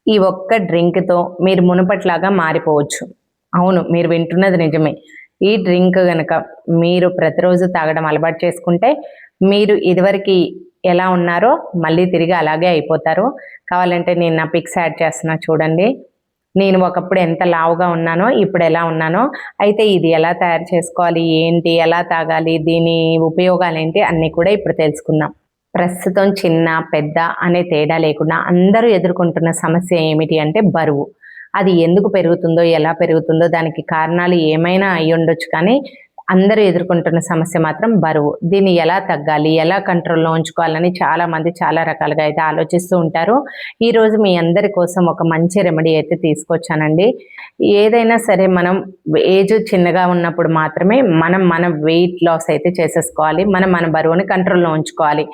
ఈ ఒక్క డ్రింక్‌తో మీరు మునుపటిలాగా మారిపోవచ్చు. అవును. మీరు వింటున్నది నిజమే. ఈ డ్రింక్ గనక మీరు ప్రతిరోజు తాగడం అలవాటు చేసుకుంటే, మీరు ఇదివరకి ఎలా ఉన్నారో మళ్ళీ తిరిగి అలాగే అయిపోతారు. కావాలంటే నేను నా పిక్స్ యాడ్ చేస్తున్నా చూడండి. నేను ఒకప్పుడు ఎంత లావుగా ఉన్నానో, ఇప్పుడెలా ఉన్నానో, అయితే ఇది ఎలా తయారు చేసుకోవాలి, ఏంటి, ఎలా తాగాలి, దీని ఉపయోగాలేంటి అన్నీ కూడా ఇప్పుడు తెలుసుకుందాం. ప్రస్తుతం చిన్న, పెద్ద అనే తేడా లేకుండా అందరూ ఎదుర్కొంటున్న సమస్య ఏమిటి అంటే బరువు. అది ఎందుకు పెరుగుతుందో, ఎలా పెరుగుతుందో దానికి కారణాలు ఏమైనా అయ్యుండొచ్చు కానీ, అందరూ ఎదుర్కొంటున్న సమస్య మాత్రం బరువు. దీన్ని ఎలా తగ్గాలి, ఎలా కంట్రోల్‌లో ఉంచుకోవాలని చాలామంది చాలా రకాలుగా అయితే ఆలోచిస్తూ ఉంటారు. ఈరోజు మీ అందరి కోసం ఒక మంచి రెమెడీ అయితే తీసుకొచ్చానండి. ఏదైనా సరే మనం ఏజ్ చిన్నగా ఉన్నప్పుడు మాత్రమే మన వెయిట్ లాస్ అయితే చేసేసుకోవాలి. మన బరువుని కంట్రోల్‌లో ఉంచుకోవాలి.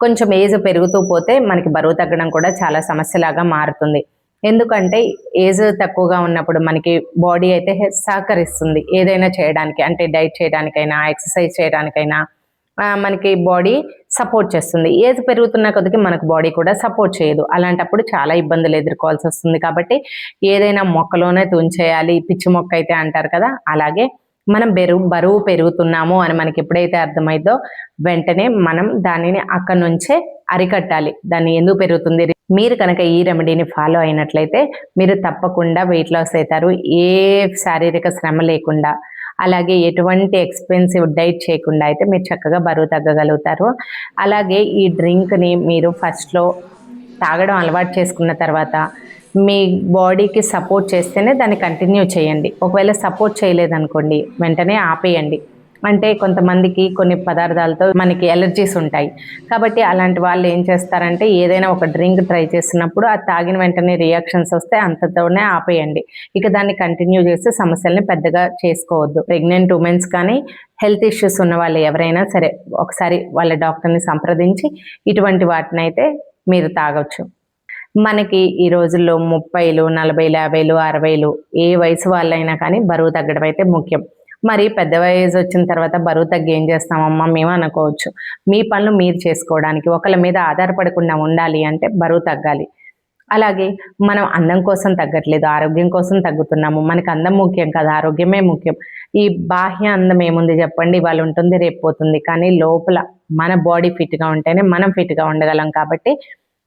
కొంచెం ఏజ్ పెరుగుతూ పోతే మనకి బరువు తగ్గడం కూడా చాలా సమస్యలాగా మారుతుంది. ఎందుకంటే ఏజ్ తక్కువగా ఉన్నప్పుడు మనకి బాడీ అయితే సహకరిస్తుంది ఏదైనా చేయడానికి. అంటే డైట్ చేయడానికైనా, ఎక్సర్సైజ్ చేయడానికైనా మనకి బాడీ సపోర్ట్ చేస్తుంది. ఏజ్ పెరుగుతున్న కొద్దికి మనకు బాడీ కూడా సపోర్ట్ చేయదు. అలాంటప్పుడు చాలా ఇబ్బందులు ఎదుర్కోవాల్సొస్తుంది. కాబట్టి ఏదైనా మొక్కలోనే తుంచేయాలి, పిచ్చి మొక్క అయితే అంటారు కదా! అలాగే మనం బరువు పెరుగుతున్నాము అని మనకి ఎప్పుడైతే అర్థమైద్దో వెంటనే మనం దానిని అక్కడి నుంచే అరికట్టాలి. దాన్ని ఎందుకు పెరుగుతుంది మీరు కనుక ఈ రెమెడీని ఫాలో అయినట్లయితే మీరు తప్పకుండా వెయిట్ లాస్ అవుతారు. ఏ శారీరక శ్రమ లేకుండా, అలాగే ఎటువంటి ఎక్స్‌పెన్సివ్ డైట్ చేయకుండా అయితే మీరు చక్కగా బరువు తగ్గగలుగుతారు. అలాగే ఈ డ్రింక్‌ని మీరు ఫస్ట్‌లో తాగడం అలవాటు చేసుకున్న తర్వాత మీ బాడీకి సపోర్ట్ చేస్తేనే దాన్ని కంటిన్యూ చేయండి. ఒకవేళ సపోర్ట్ చేయలేదనుకోండి వెంటనే ఆపేయండి. అంటే కొంతమందికి కొన్ని పదార్థాలతో మనకి అలెర్జీస్ ఉంటాయి. కాబట్టి అలాంటి వాళ్ళు ఏం చేస్తారంటే ఏదైనా ఒక డ్రింక్ ట్రై చేసినప్పుడు అది తాగిన వెంటనే రియాక్షన్స్ వస్తే అంతతోనే ఆపేయండి. ఇక దాన్ని కంటిన్యూ చేస్తే సమస్యల్ని పెద్దగా చేసుకోవద్దు. ప్రెగ్నెంట్ ఉమెన్స్ కానీ హెల్త్ ఇష్యూస్ ఉన్న వాళ్ళు ఎవరైనా సరే ఒకసారి వాళ్ళ డాక్టర్‌ని సంప్రదించి ఇటువంటి వాటినైతే మీరు తాగొచ్చు. మనకి ఈ రోజుల్లో 30లు, 40లు, 50లు, 60లు ఏ వయసు వాళ్ళైనా కానీ బరువు తగ్గడం అయితే ముఖ్యం. మరి పెద్ద వయసు వచ్చిన తర్వాత బరువు తగ్గి ఏం చేస్తామమ్మా మేము అనుకోవచ్చు. మీ పనులు మీరు చేసుకోవడానికి ఒకళ్ళ మీద ఆధారపడకుండా ఉండాలి అంటే బరువు తగ్గాలి. అలాగే మనం అందం కోసం తగ్గట్లేదు, ఆరోగ్యం కోసం తగ్గుతున్నాము. మనకు అందం ముఖ్యం కాదు, ఆరోగ్యమే ముఖ్యం. ఈ బాహ్య అందం ఏముంది చెప్పండి, ఇవాళ ఉంటుంది రేపు పోతుంది. కానీ లోపల మన బాడీ ఫిట్‌గా ఉంటేనే మనం ఫిట్‌గా ఉండగలం కాబట్టి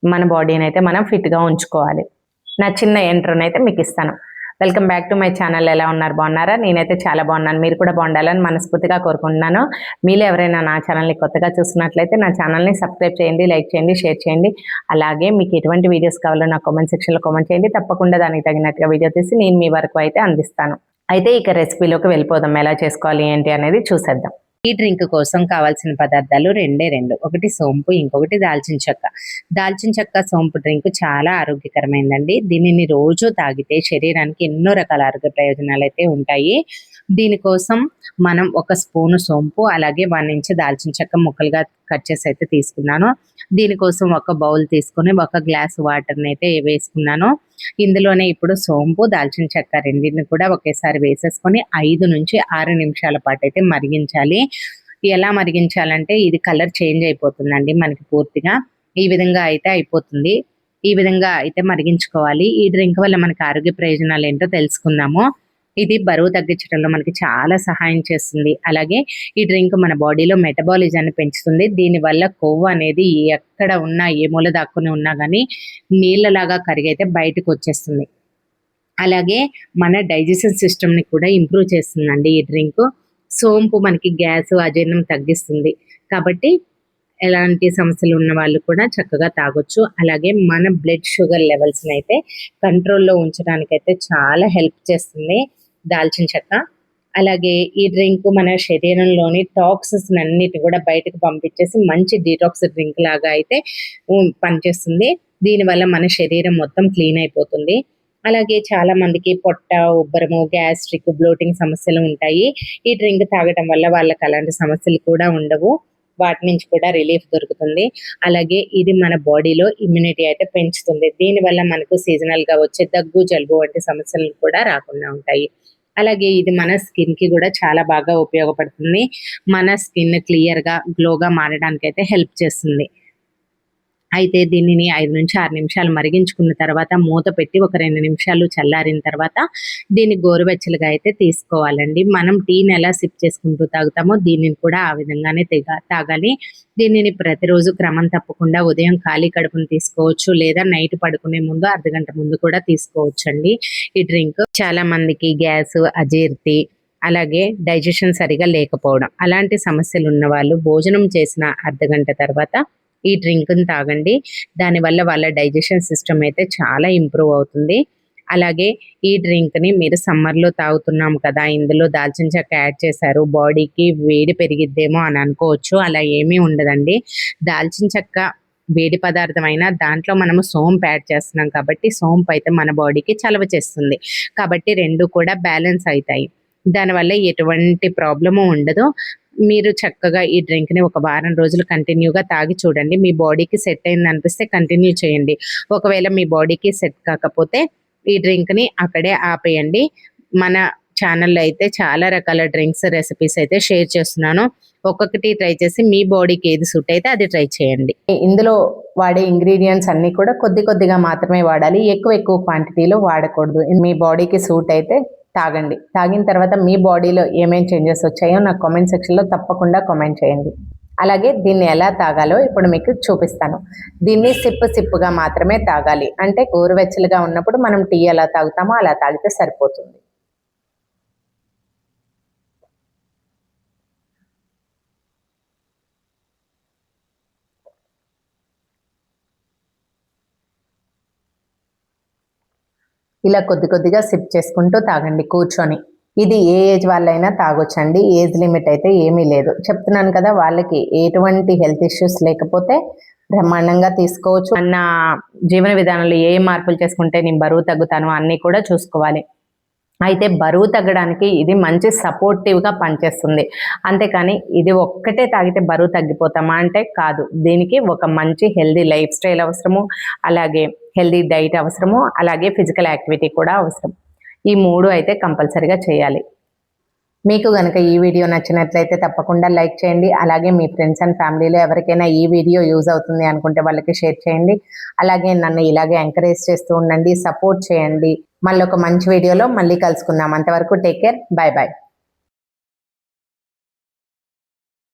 మన బాడీని అయితే మనం ఫిట్‌గా ఉంచుకోవాలి. నా చిన్న ఇంట్రోనైతే మీకు ఇస్తాను. Welcome back to my channel. ఎలా ఉన్నారు, బాగున్నారా? నేనైతే చాలా బాగున్నాను. మీరు కూడా బాగుండాలని మనస్ఫూర్తిగా కోరుకుంటున్నాను. మీలో ఎవరైనా నా ఛానల్ని కొత్తగా చూస్తున్నట్లయితే నా ఛానల్ని సబ్స్క్రైబ్ చేయండి, లైక్ చేయండి, షేర్ చేయండి. అలాగే మీకు ఎటువంటి వీడియోస్ కావాలో నా కామెంట్ సెక్షన్లో కామెంట్ చేయండి. తప్పకుండా దానికి తగినట్టుగా వీడియో తీసి నేను మీ వరకు అయితే అందిస్తాను. అయితే ఇక రెసిపీలోకి వెళ్ళిపోదాం. ఎలా చేసుకోవాలి ఏంటి అనేది చూసేద్దాం. ఈ డ్రింక్ కోసం కావాల్సిన పదార్థాలు రెండే రెండు. ఒకటి సోంపు, ఇంకొకటి దాల్చిన చెక్క. దాల్చిన చెక్క సోంపు డ్రింక్ చాలా ఆరోగ్యకరమైందండి. దీనిని రోజు తాగితే శరీరానికి ఎన్నో రకాల ఆరోగ్య ప్రయోజనాలు అయితే ఉంటాయి. దీనికోసం మనం ఒక స్పూను సోంపు, అలాగే 1 ఇంచ్ దాల్చిన చెక్క ముక్కలుగా కట్ చేసి అయితే తీసుకున్నాను. దీనికోసం ఒక బౌల్ తీసుకొని 1 గ్లాస్ వాటర్ని అయితే వేసుకున్నాను. ఇందులోనే ఇప్పుడు సోంపు, దాల్చిన చెక్క రెండింటిని కూడా ఒకేసారి వేసేసుకొని 5 నుంచి 6 నిమిషాల పాటు అయితే మరిగించాలి. ఎలా మరిగించాలంటే ఇది కలర్ చేంజ్ అయిపోతుందండి మనకి పూర్తిగా. ఈ విధంగా అయితే అయిపోతుంది. ఈ విధంగా అయితే మరిగించుకోవాలి. ఈ డ్రింక్ వల్ల మనకి ఆరోగ్య ప్రయోజనాలు ఏంటో తెలుసుకుందాము. ఇది బరువు తగ్గించడంలో మనకి చాలా సహాయం చేస్తుంది. అలాగే ఈ డ్రింక్ మన బాడీలో మెటబాలిజాన్ని పెంచుతుంది. దీనివల్ల కొవ్వు అనేది ఎక్కడ ఉన్నా, ఏ మూల దాక్కుని ఉన్నా కానీ నీళ్ళలాగా కరిగైతే బయటకు వచ్చేస్తుంది. అలాగే మన డైజెషన్ సిస్టమ్ని కూడా ఇంప్రూవ్ చేస్తుందండి ఈ డ్రింక్. సోంపు మనకి గ్యాస్, అజీర్ణం తగ్గిస్తుంది. కాబట్టి ఎలాంటి సమస్యలు ఉన్న వాళ్ళు కూడా చక్కగా తాగొచ్చు. అలాగే మన బ్లడ్ షుగర్ లెవెల్స్ని అయితే కంట్రోల్లో ఉంచడానికైతే చాలా హెల్ప్ చేస్తుంది దాల్చిన చెక్క. అలాగే ఈ డ్రింక్ మన శరీరంలోని టాక్సిన్స్ అన్నిటి కూడా బయటకు పంపించేసి మంచి డీటాక్స్ డ్రింక్ లాగా అయితే పనిచేస్తుంది. దీనివల్ల మన శరీరం మొత్తం క్లీన్ అయిపోతుంది. అలాగే చాలా మందికి పొట్ట ఉబ్బరము, గ్యాస్ట్రిక్, బ్లోటింగ్ సమస్యలు ఉంటాయి. ఈ డ్రింక్ తాగడం వల్ల వాళ్ళకి అలాంటి సమస్యలు కూడా ఉండవు. వాటి నుంచి కూడా రిలీఫ్ దొరుకుతుంది. అలాగే ఇది మన బాడీలో ఇమ్యూనిటీ అయితే పెంచుతుంది. దీనివల్ల మనకు సీజనల్గా వచ్చే దగ్గు, జలుబు వంటి సమస్యలు కూడా రాకుండా ఉంటాయి. అలాగే ఇది మన స్కిన్కి కూడా చాలా బాగా ఉపయోగపడుతుంది. మన స్కిన్ క్లియర్గా, గ్లోగా మారడానికి అయితే హెల్ప్ చేస్తుంది. అయితే దీనిని 5 నుంచి 6 నిమిషాలు మరిగించుకున్న తర్వాత మూత పెట్టి ఒక 2 నిమిషాలు చల్లారిన తర్వాత దీన్ని గోరువెచ్చలుగా అయితే తీసుకోవాలండి. మనం టీని ఎలా సిప్ చేసుకుంటూ తాగుతామో దీనిని కూడా ఆ విధంగానే తాగాలి. దీనిని ప్రతిరోజు క్రమం తప్పకుండా ఉదయం ఖాళీ కడుపున తీసుకోవచ్చు, లేదా నైట్ పడుకునే ముందు అర్ధగంట ముందు కూడా తీసుకోవచ్చండి. ఈ డ్రింక్ చాలా మందికి గ్యాస్, అజీర్తి, అలాగే డైజెషన్ సరిగా లేకపోవడం అలాంటి సమస్యలు ఉన్న వాళ్ళు భోజనం చేసిన అర్ధగంట తర్వాత ఈ డ్రింక్ని తాగండి. దానివల్ల వాళ్ళ డైజెషన్ సిస్టమ్ అయితే చాలా ఇంప్రూవ్ అవుతుంది. అలాగే ఈ డ్రింక్ని మీరు సమ్మర్లో తాగుతున్నాం కదా, ఇందులో దాల్చిన చెక్క యాడ్ చేశారు, బాడీకి వేడి పెరిగిద్దేమో అని అనుకోవచ్చు. అలా ఏమీ ఉండదండి. దాల్చిన చెక్క వేడి పదార్థం అయినా దాంట్లో మనము సోంపు యాడ్ చేస్తున్నాం కాబట్టి సోంపు అయితే మన బాడీకి చలవ చేస్తుంది. కాబట్టి రెండు కూడా బ్యాలెన్స్ అవుతాయి. దానివల్ల ఎటువంటి ప్రాబ్లము ఉండదు. మీరు చక్కగా ఈ డ్రింక్ని ఒక వారం రోజులు కంటిన్యూగా తాగి చూడండి. మీ బాడీకి సెట్ అయింది అనిపిస్తే కంటిన్యూ చేయండి. ఒకవేళ మీ బాడీకి సెట్ కాకపోతే ఈ డ్రింక్ని అక్కడే ఆపేయండి. మన ఛానల్లో అయితే చాలా రకాల డ్రింక్స్ రెసిపీస్ అయితే షేర్ చేస్తున్నాను. ఒక్కొక్కటి ట్రై చేసి మీ బాడీకి ఏది సూట్ అయితే అది ట్రై చేయండి. ఇందులో వాడే ఇంగ్రీడియంట్స్ అన్నీ కూడా కొద్దిగా మాత్రమే వాడాలి. ఎక్కువ క్వాంటిటీలో వాడకూడదు. మీ బాడీకి సూట్ అయితే తాగండి. తాగిన తర్వాత మీ బాడీలో ఏమేం చేంజెస్ వచ్చాయో నాకు కామెంట్ సెక్షన్లో తప్పకుండా కామెంట్ చేయండి. అలాగే దీన్ని ఎలా తాగాలో ఇప్పుడు మీకు చూపిస్తాను. దీన్ని సిప్పుగా మాత్రమే తాగాలి. అంటే గోరువెచ్చలుగా ఉన్నప్పుడు మనం టీ ఎలా తాగుతామో అలా తాగితే సరిపోతుంది. ఇలా కొద్దిగా సిప్ చేసుకుంటూ తాగండి కూర్చొని. ఇది ఏ ఏజ్ వాళ్ళైనా తాగొచ్చండి. ఏజ్ లిమిట్ అయితే ఏమీ లేదు. చెప్తున్నాను కదా, వాళ్ళకి ఎటువంటి హెల్త్ ఇష్యూస్ లేకపోతే బ్రహ్మాండంగా తీసుకోవచ్చు. అన్న జీవన విధానంలో ఏ మార్పులు చేసుకుంటే నేను బరువు తగ్గుతాను అన్నీ కూడా చూసుకోవాలి. అయితే బరువు తగ్గడానికి ఇది మంచి సపోర్టివ్గా పనిచేస్తుంది. అంతేకాని ఇది ఒక్కటే తాగితే బరువు తగ్గిపోతామా అంటే కాదు. దీనికి ఒక మంచి హెల్దీ లైఫ్ స్టైల్ అవసరము, అలాగే హెల్దీ డైట్ అవసరము, అలాగే ఫిజికల్ యాక్టివిటీ కూడా అవసరం. ఈ 3 అయితే కంపల్సరిగా చేయాలి. మీకు కనుక ఈ వీడియో నచ్చినట్లయితే తప్పకుండా లైక్ చేయండి. అలాగే మీ ఫ్రెండ్స్ అండ్ ఫ్యామిలీలో ఎవరికైనా ఈ వీడియో యూజ్ అవుతుంది అనుకుంటే వాళ్ళకి షేర్ చేయండి. అలాగే నన్ను ఇలాగే ఎంకరేజ్ చేస్తూ ఉండండి, సపోర్ట్ చేయండి. మళ్ళీ ఒక మంచి వీడియోలో మళ్ళీ కలుసుకుందాం. అంతవరకు టేక్ కేర్, బాయ్ బాయ్.